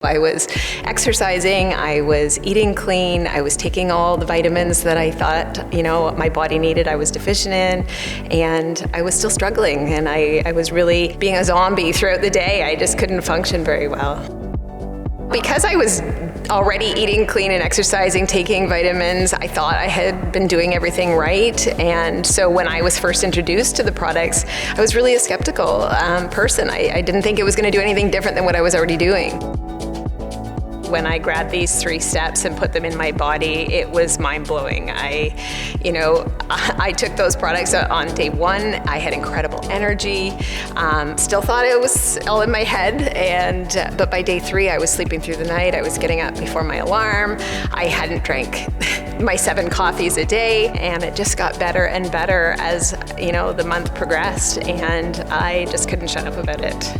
I was exercising, I was eating clean, I was taking all the vitamins that I thought, my body needed, I was deficient in, and I was still struggling, and I was really being a zombie throughout the day. I just couldn't function very well. Because I was already eating clean and exercising, taking vitamins, I thought I had been doing everything right. And so when I was first introduced to the products, I was really a skeptical person. I didn't think it was going to do anything different than what I was already doing. When I grabbed these 3 steps and put them in my body, it was mind-blowing. I took those products on day 1. I had incredible energy. Still thought it was all in my head, but by day 3, I was sleeping through the night. I was getting up before my alarm. I hadn't drank my 7 coffees a day, and it just got better and better as the month progressed, and I just couldn't shut up about it.